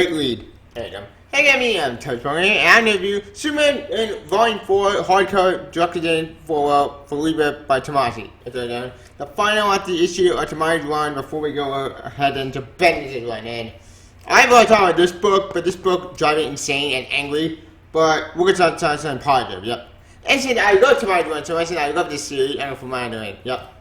great read. Hey, I'm Superboy, and I'm going to review Superman in Volume 4 hardcover directed in for Libra by Tomasi. The final of the issue of Tomasi's run before we go ahead into Bendis' run. And I really talk about this book, but this book drives me insane and angry. But we're going to talk something positive, yep. And since I love Tomasi's run, so I said I love this series, and for my doing, yep.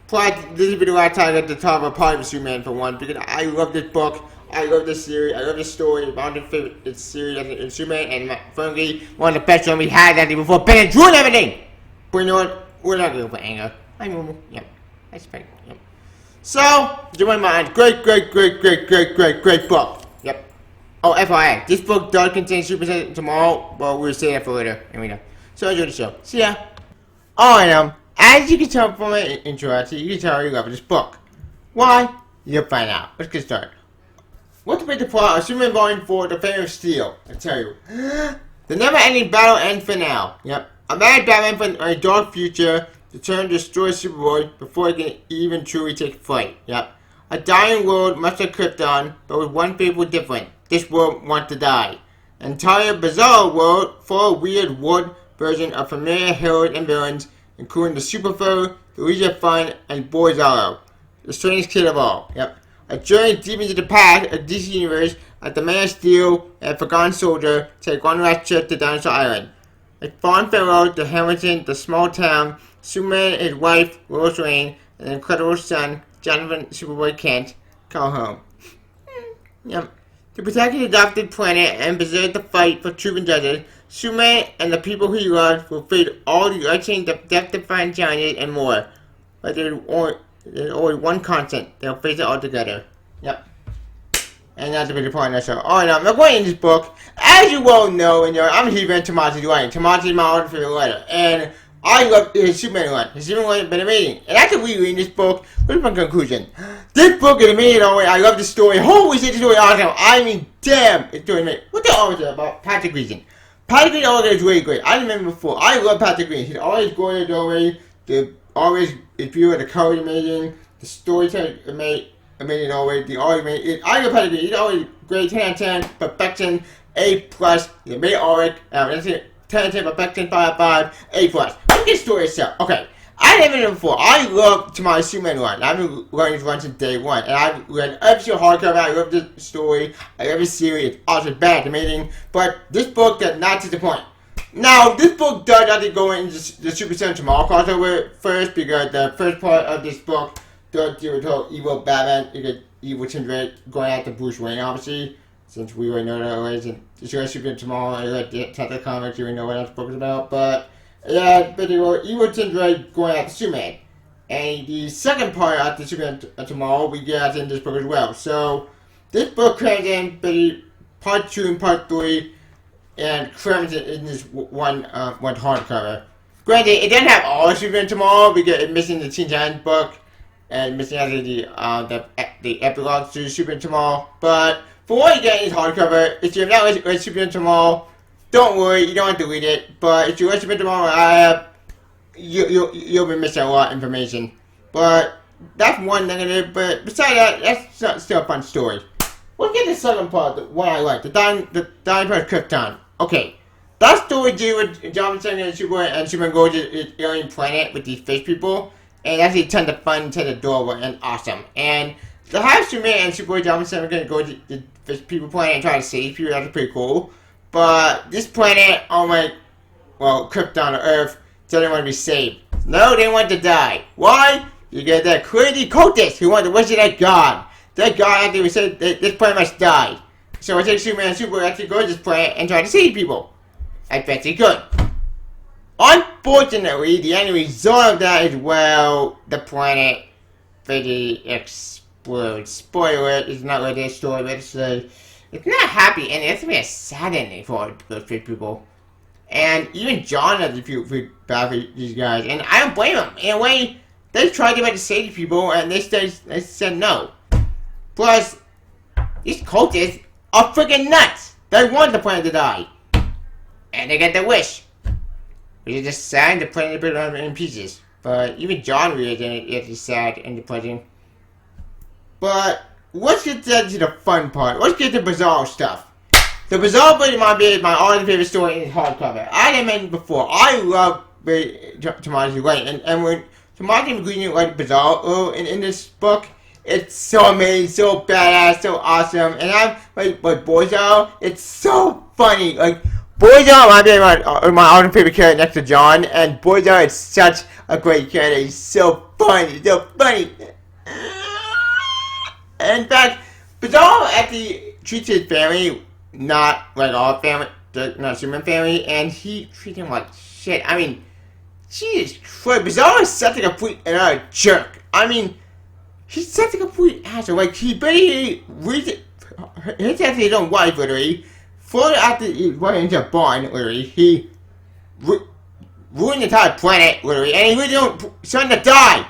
Plus, this will be the last time I get to talk about positive Superman for one, because I love this book. I love this series, I love this story, one of my favorite series in Superman, and frankly, one of the best ones we had actually before Ben ruined everything! But you know what? We're not going for anger. I'm normal. Yep. I expect. Yep. So, to my mind, great book. Yep. Oh, FYI, this book does contain Superman tomorrow, but we'll say that for later. Anyway, so enjoy the show. See ya. Alright, as you can tell from my intro, you can tell you love this book. Why? You'll find out. Let's get started. What's the plot of Superman Volume 4, The Fame of Steel? I tell you. The never-ending battle ends for now. Yep. A mad Batman from a dark future determined to destroy Superboy before he can even truly take flight. Yep. A dying world much like Krypton, but with one fateful difference. This world wants to die. An entire bizarre world full of weird wood versions of familiar heroes and villains, including the Superfoe, the Legion of Fun, and Boy Zorro, the strangest kid of all. Yep. A journey deep into the past of DC Universe as the Man of Steel and a forgotten soldier take one last trip to Dinosaur Island. A fond farewell to Hamilton, the small town, Superman and his wife, Lois Lane, and an incredible son, Jonathan Superboy Kent, come home. Yep. To protect his adopted planet and preserve the fight for truth and justice, Superman and the people he loves will face all the life-changing, death-defying challenges and more. But there's only one constant. They'll face it all together. Yep. And that's a big point of the show. Alright, I'm going in this book. As you well know, I'm a huge fan of Tomasi's writing. Tomasi's my author favorite writer. And I love his Superman run. His Superman run has been amazing. And after rereading this book, what's my conclusion? This book is amazing always. I love the story. Holy shit, this story is awesome. I mean, damn, it's doing amazing. What the hell is it about Patrick Gleason? Patrick Gleason always is really great. I remember before. I love Patrick Gleason. He's always gorgeous always. Always, if you were the color amazing, the storytelling amazing always, the art amazing. I love Patrick Gleason. He's always great, 10 out of 10, perfection, A+, the main arc, 10 out of 10, perfection, 5 out of 5, A+. Look at the story itself. Okay, I never knew before. I love Tomasi's Superman run. I've been learning his run since day one, and I've read every single hardcover. I love the story, I love the series. It's awesome, bad, amazing, but this book does not disappoint. Now, this book does have to go into the Super 7 Tomorrow crossover first, because the first part of this book does deal with the whole evil Batman, you get evil Tim Drake going after Bruce Wayne, obviously, since we already know that already. And it's going to Super Tomorrow, I like the Tata Comics, you already know what that book is about, but yeah, but they were evil Tim Drake going after Superman. And the second part of the Super Tomorrow, we get in this book as well. So, this book comes in part 2 and part 3. And crammed it in this one hardcover. Granted, it doesn't have all of Superman tomorrow because it's missing the Teen Titans book and missing the epilogue to Superman tomorrow. But for what you get in this hardcover, if you're not read Superman tomorrow, don't worry, you don't have to read it. But if you read Superman tomorrow, you'll be missing a lot of information. But that's one negative. But besides that, that's still a fun story. Let's get the second part, the one I like, the dying part of Krypton. Okay, that story deals with Jonathan and Superman goes to his alien planet with these fish people, and actually tons of fun, tons of adorable, and awesome. And the have Superman and Superboy Jonathan are going to go to the fish people planet and try to save people. That's pretty cool. But this planet, Krypton or Earth, doesn't want to be saved. No, they want to die. Why? You get that crazy cultist who want to worship that god. That god actually said that this planet must die. So I take Superman and Superboy actually go to this planet and try to save people. I bet they could. Unfortunately, the end result of that is, well, the planet really explodes. Spoiler, it's not really their story, but it's not happy, and it's really a sad ending for those people. And even John has to feel bad for these guys, and I don't blame them. In a way, they tried to save people, and they said no. Plus, these cultists are freaking nuts! They want the planet to die. And they get their wish. Which is just sad, the planet to put in pieces. But even John realized it is sad and depressing. But let's get to the fun part. Let's get to Bizarro stuff. The Bizarro Boy is my all-time favorite story in hardcover. I had mentioned before, I love Tomasi's writing, and when Tomasi was reading like Bizarro in this book, it's so amazing, so badass, so awesome, and I'm like Boyzo, it's so funny. Like Boyzo might be my all-time favorite character next to John, and Boyzo is such a great character. He's so funny, so funny. And in fact, Bizarro actually treats his family not like all family, not Superman family, and he treats him like shit. I mean, Jesus Christ, Bizarro is such a complete jerk. I mean, he's such a complete asshole. Like, he basically hits after his own wife, literally. Floated after he went into a barn, literally. He ruined the entire planet, literally. And he really don't son to die.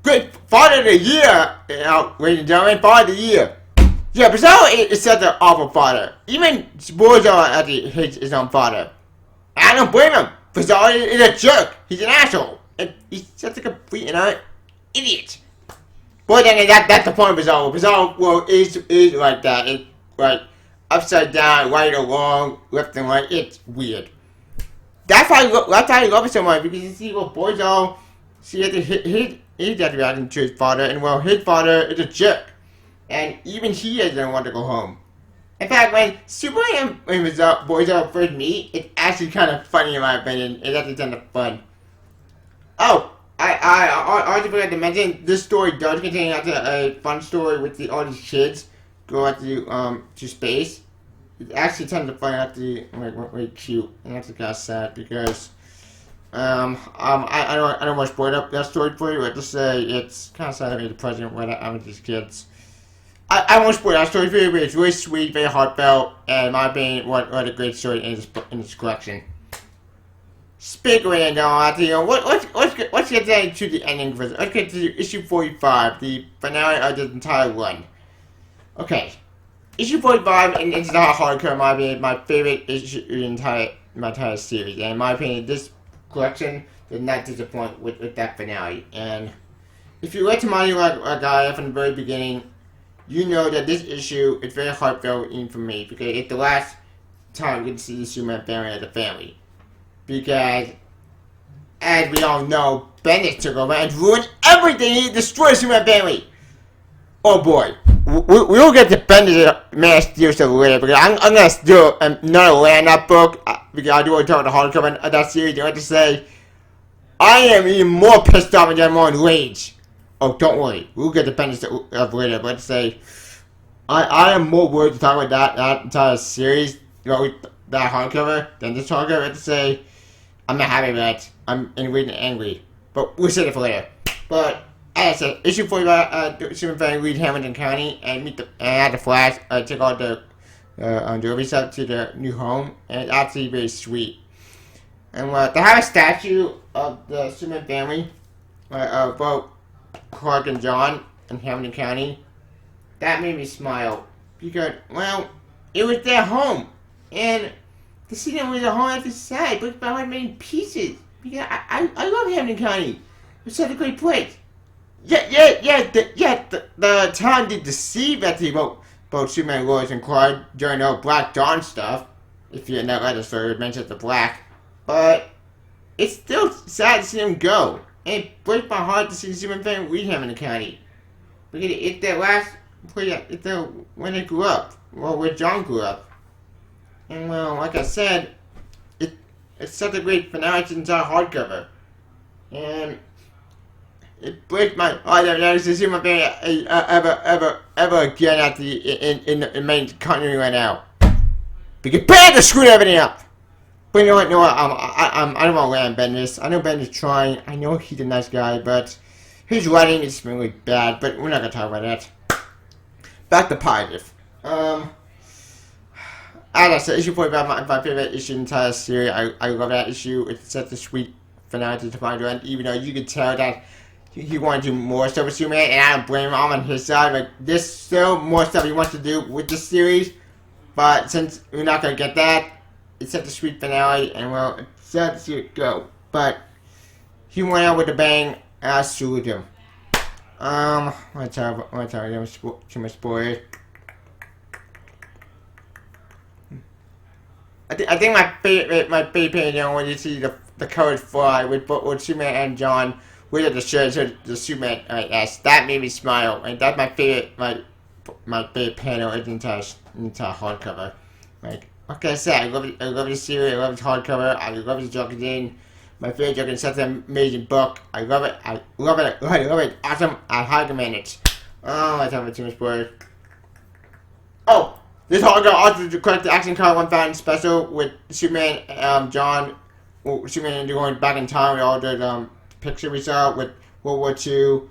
Great Father of the Year, ladies and gentlemen, Father of the Year. Yeah, Bizarro is such an awful father. Even Boyzo actually hates his own father. I don't blame him. Bizarro is a jerk. He's an asshole. And he's such a complete idiot. But then that's the point of Bizarro. Bizarro is like that. It's like upside down, right or wrong, left and right. It's weird. That's why I love it so much, because you see Boyzo, see his dad reacting to his father, and well, his father is a jerk. And even he doesn't want to go home. In fact, when Superboy and Boyzo first meet, it's actually kind of funny in my opinion. It's actually kind of fun. Oh, I also forgot to mention, this story does contain a fun story with all these kids go out to space. It's actually tons of fun, actually really cute, and actually kind of sad because I don't want to spoil up that story for you, but just say it's kind of sad to be the president when I'm with these kids. I won't spoil that story for you, but it's really sweet, very heartfelt, and in my opinion, what a great story in this collection. Speaking of let's get to the ending first. Let's get to issue 45, the finale of the entire run. Okay, issue 45 and it's not hardcover, in my opinion, my favorite issue in my entire series, and in my opinion, this collection did not disappoint with that finale. And if you like Tomasi like I have from the very beginning, you know that this issue is very heartfelt even for me, because it's the last time we get to see the Superman family as a family. Because, as we all know, Bendis took over and ruined everything. He destroyed the Superman family. Oh boy. We'll get to Bendis Man of Steel stuff later, because I'm going to do another Land-Up book, because I do want to talk about the hardcover of that series. I have to say, I am even more pissed off and I'm more enraged. Oh, don't worry. We'll get to Bendis later, but let's say, I am more worried to talk about that entire series, that hardcover, than this hardcover. I have to say, I'm not happy with that. I'm enraged and angry. But we'll save it for later. But, as I said, issue 45, Superman family leave Hamilton County and at the Flash, take all the Derby stuff to their new home, and it's actually very sweet. And they have a statue of the Superman family, both Clark and John in Hamilton County. That made me smile, because, well, it was their home, and to see them with their home after sad, but my heart made in pieces, because I love Hamilton County. It's such a great place. The town did deceive at the both Superman, Lois, and Clark during the Black Dawn stuff, if you're in that letter story, it mentions the Black, but it's still sad to see them go. And it breaks my heart to see Superman family leave Hamilton County, because it's their last place, when they grew up, well, where John grew up. And well, like I said, it's such a great finale to the entire hardcover. And it breaks my heart that I've never seen Superman family ever again at in the main continuity right now. Because bad to screw everything up! But you know what, I don't want to land Bendis. I know Bendis trying. I know he's a nice guy, but his writing is really bad. But we're not going to talk about that. Back to positive. As I said, issue 45, my favorite issue in the entire series. I love that issue. It's such a sweet finale to the final end, even though you could tell that he wanted to do more stuff with Superman, and I don't blame him. I'm on his side. Like, there's still more stuff he wants to do with this series, but since we're not going to get that, it's such a sweet finale, and well, it's sad to see it go. But he went out with a bang, and I salute him. Let's have too much spoilers. I think my favorite page, when you see the code fly with Superman and John with the shirt, the Superman S, that made me smile, and that's my favorite favorite panel in the hardcover. Like I said, I love the series, I love the hardcover, I love the Joker Jane. My favorite Joker is such an amazing book. I love it. Awesome. I highly recommend it. Oh, I talking too much spoilers. Oh, this hardcover also collects the Action Comic 1000 special with Superman, John, Superman going back in time with all the picture we saw with World War II,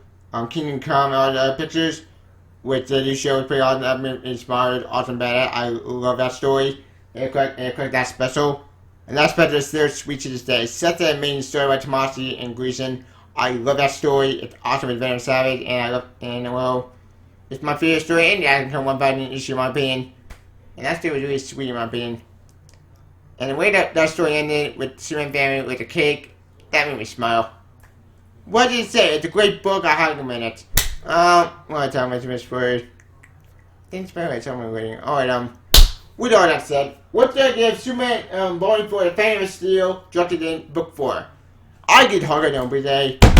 Kingdom Come, and all the other pictures. With the new show, pretty awesome, inspired, awesome, badass. I love that story. And collect that special. And that special is still sweet to this day. It's such an amazing story by Tomasi and Gleason. I love that story. It's awesome with Venom Savage, it's my favorite story in the Action Comic 1000 issue, in my opinion. And that story was really sweet, in my opinion. And the way that story ended with Superman family with the cake, that made me smile. What did it say? It's a great book. I highly recommend it. What I tell me too much spoilers. Didn't spoil it. Tell me waiting. Alright, with all that said, what's the idea of Superman vol.4 the Phantom of Steel, directed in book 4? I get hungry every day. 5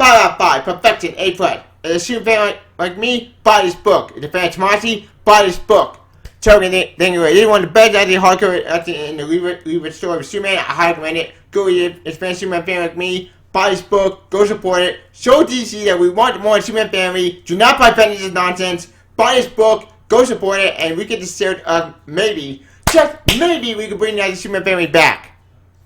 out of 5, perfection, A+. If a Superman fan like me, buy this book. If a fan of Tomasi, buy this book. So anyway, this is one of the best hardcover in the Leave It story of Superman. I highly recommend it. Go read it. If a fan of Superman fan like me, buy this book. Go support it. Show DC that we want more Superman family. Do not buy Benji's nonsense. Buy this book. Go support it, and we get to start, maybe, just maybe, we can bring that Superman family back.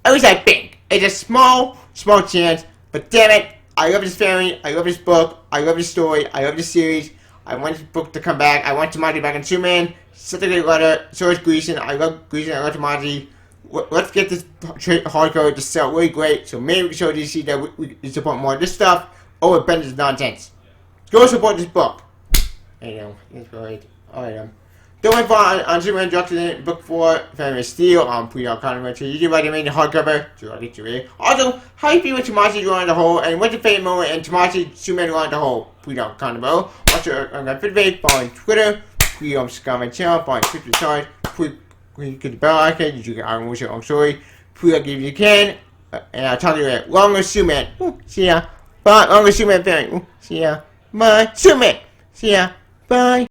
At least I think. It's a small chance, but damn it, I love this family, I love this book, I love this story, I love this series. I want this book to come back, I want Tomasi back in Superman. Such a great letter, so is Gleason, I love Gleason, I love Tomasi. Let's get this hardcover to sell really great, so maybe we can show DC that we support more of this stuff over Benji's nonsense. Go support this book. There you go, it's great. Alright, don't wait for on Superman directed in book 4, Phantom of Steel, pre-out comic to you recommend the hardcover, to read. Also, how you feel with Tomasi drawing the whole, and what's your favorite moment in Tomasi Superman drawing the whole, pre-out comic below. Watch your feedback, follow on Twitter, please subscribe my channel, follow on Twitter side, please click the bell icon, you can wish your own story, please give you can, and I'll talk to you later. Longer Superman, see ya, bye, longer Superman fan, see ya, bye, Superman, see ya, bye.